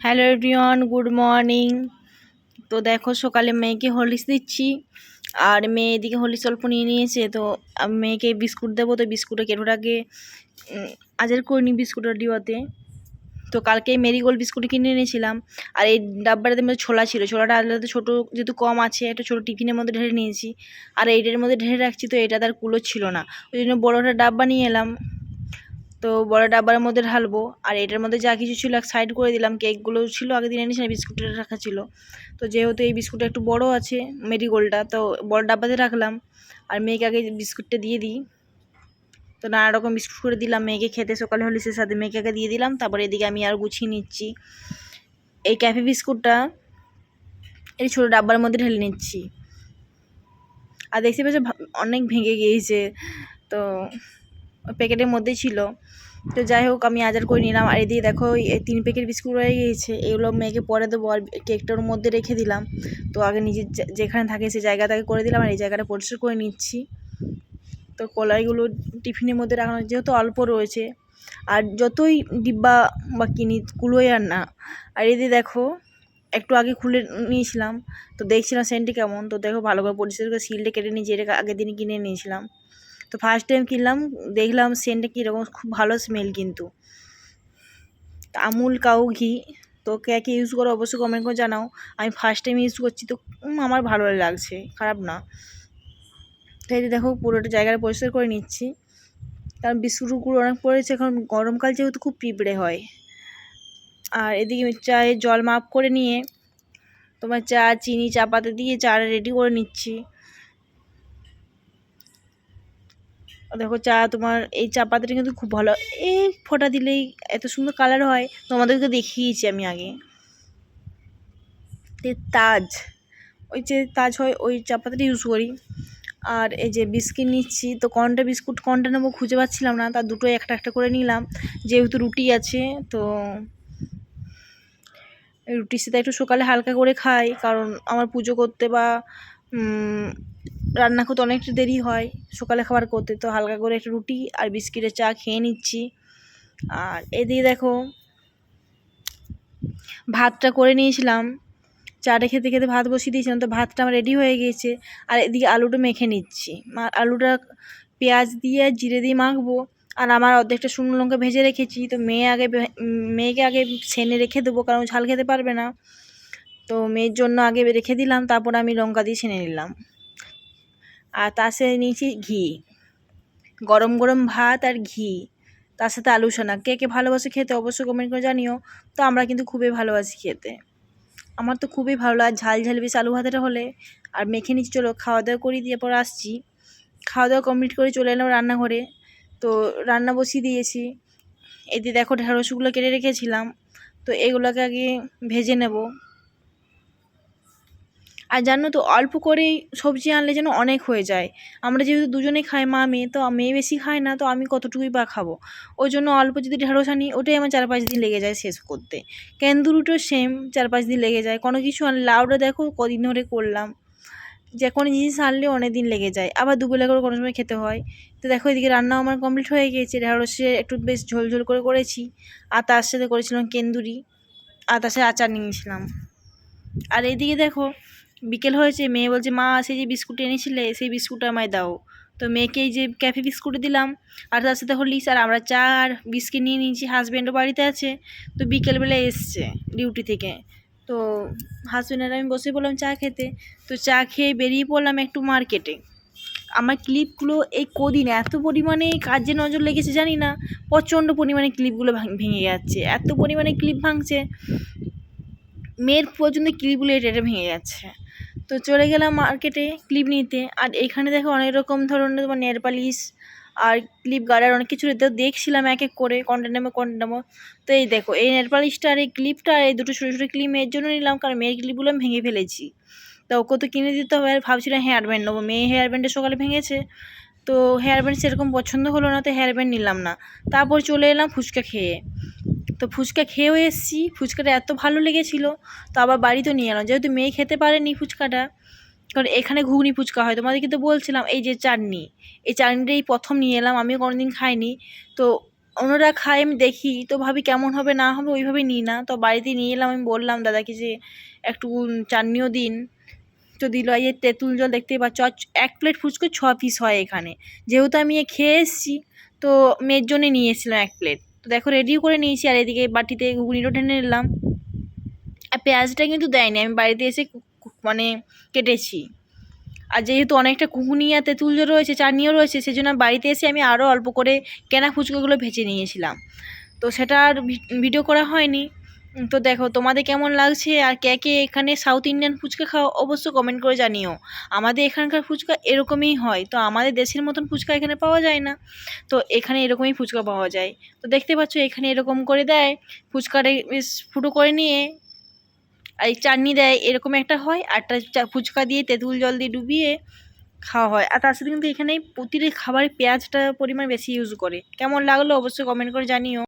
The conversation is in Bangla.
Hello everyone, good morning. তো দেখো সকালে মেয়েকে হরলিক্স দিচ্ছি, আর মেয়ে এদিকে হরলিক্স অল্প নিয়ে নিয়েছে। তো আমি মেয়েকে বিস্কুট দেবো, তো বিস্কুটে কেটোটাকে আজের করিনি বিস্কুটের ডিবাতে। তো কালকে মেরিগোল্ড বিস্কুট কিনে এনেছিলাম, আর এই ডাব্বাটাতে মধ্যে ছোলা ছিল। ছোলাটা আলাদা ছোটো, যেহেতু কম আছে, একটা ছোটো টিফিনের মধ্যে ঢেলে নিয়েছি, আর এইটার মধ্যে ঢেলে রাখছি। তো এটা তার কুলো ছিল না, ওই জন্য বড় একটা ডাব্বা নিয়ে এলাম। তো বড় ডাব্বার মধ্যে ঢালবো, আর এটার মধ্যে যা কিছু ছিল এক সাইড করে দিলাম। কেকগুলো ছিল আগের দিন এনেছিলাম, বিস্কুটটা রাখা ছিল। তো যেহেতু এই বিস্কুটটা একটু বড় আছে মেরিগোল্ডটা, তো বড় ডাব্বাতে রাখলাম। আর মেয়েকে আগে বিস্কুটটা দিয়ে দিই। তো নানা রকম বিস্কুট করে দিলাম মেয়েকে খেতে, সকালে হলিসের সাথে মেয়েকে আগে দিয়ে দিলাম। তারপরে এদিকে আমি আর গুছিয়ে নিচ্ছি। এই ক্যাফে বিস্কুটটা এই ছোটো ডাব্বার মধ্যে ঢেলে নিচ্ছি। আর দেখতে পাচ্ছি অনেক ভেঙে গিয়েছে, তো প্যাকেটের মধ্যেই ছিল। তো যাই হোক, আমি আজার করে নিলাম। আর এদিকে দেখো এই 3 প্যাকেট বিস্কুট রয়ে গিয়েছে, এগুলো মেয়েকে পরে দেবো। আর কেকটার মধ্যে রেখে দিলাম। তো আগে নিজের যেখানে থাকে সেই জায়গাটাকে করে দিলাম, আর এই জায়গাটা পরিষ্কার করে নিচ্ছি। তো কলাইগুলো টিফিনের মধ্যে রাখানো যেহেতু অল্প রয়েছে, আর যতই ডিব্বা বা কিনি কুলোই আর না। আর এদিকে দেখো একটু আগে খুলে নিয়েছিলাম, তো দেখছিলাম সেন্টটি কেমন। তো দেখো ভালো করে পরিষ্কার করে সিলটা কেটে নিয়েছি, এটা আগের দিনই কিনে নিয়েছিলাম। তো ফার্স্ট টাইম কিনলাম, দেখলাম সেন্টটা কীরকম, খুব ভালো স্মেল কিন্তু। আমুল কাউ ঘি, তো কে কে ইউজ করো অবশ্যই কমেন্ট করে জানাও। আমি ফার্স্ট টাইম ইউজ করছি, তো আমার ভালো লাগছে, খারাপ না। তো এই দেখো পুরোটা জায়গাটা পরিষ্কার করে নিচ্ছি, কারণ বিস্কুটগুলো অনেক পড়েছে। এখন গরমকাল যেহেতু খুব পিঁপড়ে হয়। আর এদিকে চায়ে জল মাপ করে নিয়ে তোমার চা চিনি চা পাতা দিয়ে চাটা রেডি করে নিচ্ছি। দেখো চা, তোমার এই চা পাতাটা কিন্তু খুব ভালো, এই ফোঁটা দিলেই এত সুন্দর কালার হয়, তোমাদেরকে দেখিয়েছি আমি আগে। তাজ, ওই যে তাজ হয় ওই চা পাতাটা ইউজ করি। আর এই যে বিস্কিট নিচ্ছি, তো কোনটা বিস্কুট কোনটা নেবো খুঁজে পাচ্ছিলাম না, তার দুটোই একটা একটা করে নিলাম। যেহেতু রুটি আছে, তো রুটির সাথে একটু সকালে হালকা করে খাই, কারণ আমার পুজো করতে বা রান্না করতে অনেকটা দেরি হয় সকালে খাবার করতে। তো হালকা করে একটা রুটি আর বিস্কিটের চা খেয়ে নিচ্ছি। আর এদিকে দেখো ভাতটা করে নিয়েছিলাম, চাটা খেতে খেতে ভাত বসিয়ে দিয়েছিলাম, তো ভাতটা আমার রেডি হয়ে গিয়েছে। আর এদিকে আলুটা মেখে নিচ্ছি, আলুটা পেঁয়াজ দিয়ে জিরে দিয়ে মাখবো। আর আমার অর্ধেকটা শুকনো লঙ্কা ভেজে রেখেছি, তো মেয়েকে আগে ছেনে রেখে দেবো, কারণ ঝাল খেতে পারবে না। তো মেয়ের জন্য আগে রেখে দিলাম, তারপর আমি লঙ্কা দিয়ে ছেনে নিলাম। আর তার সাথে নিয়েছি ঘি, গরম গরম ভাত আর ঘি, তার সাথে আলু সোনা। কে কে ভালোবাসে খেতে অবশ্যই কমেন্ট করে জানিও। তো আমরা কিন্তু খুবই ভালোবাসি খেতে, আমার তো খুবই ভালো লাগে ঝাল ঝাল বেশ আলু ভাতেটা হলে। আর মেখে নিচ্ছি, চলো খাওয়া দাওয়া করি, দিয়ে পর আসছি। খাওয়া দাওয়া কমপ্লিট করে চলে এলাম রান্নাঘরে, তো রান্না বসিয়ে দিয়েছি। এদিকে দেখো ঢেঁড়সগুলো কেটে রেখেছিলাম, তো এগুলোকে আগে ভেজে নেব। আর জানো তো অল্প করেই সবজি আনলে যেন অনেক হয়ে যায়। আমরা যেহেতু দুজনেই খাই মা মেয়ে, তো মেয়ে বেশি খায় না, তো আমি কতটুকুই বা খাবো। ওই জন্য অল্প যদি ঢেঁড়স আনি, ওটাই আমার 4-5 দিন লেগে যায় শেষ করতে। কেন্দুরুটো সেম, 4-5 দিন লেগে যায়। কোনো কিছু আনলে লাউটা দেখো কদিন ধরে করলাম, যে কোনো জিনিস আনলে অনেক দিন লেগে যায়, আবার দুবেলা করে কোনো সময় খেতে হয়। তো দেখো এদিকে রান্নাও আমার কমপ্লিট হয়ে গিয়েছে, ঢেঁড়সে একটু বেশ ঝোল ঝোল করে করেছি। আর তার সাথে করেছিলাম কেন্দুরি, আর তার সাথে আচার নিয়েছিলাম। আর এইদিকে দেখো বিকেল হয়েছে, মেয়ে বলছে মা সেই যে বিস্কুট এনেছিলে সেই বিস্কুট আমায় দাও। তো মেয়েকে এই যে ক্যাফে বিস্কুট দিলাম, আর তার সাথে হরলিক্স। আর আমরা চা আর বিস্কিট নিয়ে নিয়েছি, হাজব্যান্ডও বাড়িতে আছে, তো বিকেলবেলা এসছে ডিউটি থেকে। তো হাজব্যান্ড আর আমি বসে পড়লাম চা খেতে। তো চা খেয়ে বেরিয়ে পড়লাম একটু মার্কেটে। আমার ক্লিপগুলো এই কদিন এত পরিমাণে কাজে নজর লেগেছে জানি না, প্রচণ্ড পরিমাণে ক্লিপগুলো ভেঙে যাচ্ছে, এত পরিমাণে ক্লিপ ভাঙছে, মেয়ের পর্যন্ত ক্লিপগুলো এটা ভেঙে যাচ্ছে। তো চলে গেলাম মার্কেটে ক্লিপ নিতে। আর এখানে দেখো অনেক রকম ধরনের তোমার নেল পালিশ আর ক্লিপ গার্ডার অনেক কিছু দেখছিলাম এক এক করে, কোনটা নেবো কোনটা নেবো। তো এই দেখো এই নেল পালিশটা আর এই ক্লিপটা, আর এই দুটো ছোটো ছোটো ক্লিপ মেয়ের জন্য নিলাম, কারণ মেয়ের ক্লিপগুলো আমি ভেঙে ফেলেছি। তো ওকে তো কিনে দিতে হবে। আর ভাবছিলাম হেয়ার ব্যান্ড নেবো, মেয়ে হেয়ার ব্যান্ডে সকালে ভেঙেছে, তো হেয়ার ব্যান্ড সেরকম পছন্দ হলো না, তো হেয়ার ব্যান্ড নিলাম না। তারপর চলে এলাম ফুচকা খেয়ে। তো ফুচকা খেয়েও এসেছি, ফুচকাটা এত ভালো লেগেছিলো, তো আবার বাড়িতেও নিয়ে এলাম, যেহেতু মেয়ে খেতে পারেনি ফুচকাটা। কারণ এখানে ঘুগনি ফুচকা হয়, তোমাদেরকে তো বলছিলাম। এই যে চাটনি, এই চাটনিটাই প্রথম নিয়ে এলাম, আমিও কোনোদিন খাইনি। তো অন্যরা খায় আমি দেখি, তো ভাবি কেমন হবে না হবে, ওইভাবে নিই না। তো বাড়িতে নিয়ে এলাম, আমি বললাম দাদাকে যে একটু চাটনিও দিন, তো দিল। এই যে তেঁতুল জল দেখতেই পাচ্ছ, 1 প্লেট ফুচকা 6 পিস হয় এখানে। যেহেতু আমি খেয়ে এসেছি, তো মেয়ের জন্যে নিয়ে এসেছিলাম 1 প্লেট। তো দেখো রেডিও করে নিয়েছি, আর এদিকে বাটিতে ঘুগনিটা ঢেলে নিলাম। আর পেঁয়াজটা কিন্তু দেয়নি, আমি বাড়িতে এসে মানে কেটেছি। আর যেহেতু অনেকটা ঘুগনি আর তেঁতুল জল রয়েছে, চাটনিও রয়েছে, সেজন্য বাড়িতে এসে আমি আরও অল্প করে কেনা ফুচকাগুলো ভেজে নিয়েছিলাম। তো সেটা আর ভিডিও করা হয়নি। তো দেখো তোমাদের কেমন লাগছে, আর কে কে এখানে সাউথ ইন্ডিয়ান ফুচকা খাও অবশ্য কমেন্ট করে জানিও। আমাদের এখানকার ফুচকা এরকমই হয়, তো আমাদের দেশের মতন ফুচকা এখানে পাওয়া যায় না, তো এখানে এরকমই ফুচকা পাওয়া যায়। তো দেখতে পাচ্ছ এখানে এরকম করে দেয়, ফুচকাটা বেশ ফুটো করে নিয়ে আর চাটনি দেয়, এরকম একটা হয়। আরটা ফুচকা দিয়ে তেঁতুল জল দিয়ে ডুবিয়ে খাওয়া হয়। আর তার সাথে কিন্তু এখানে প্রতিটি খাবারে পেঁয়াজটা পরিমাণ বেশি ইউজ করে। কেমন লাগলো অবশ্যই কমেন্ট করে জানিও।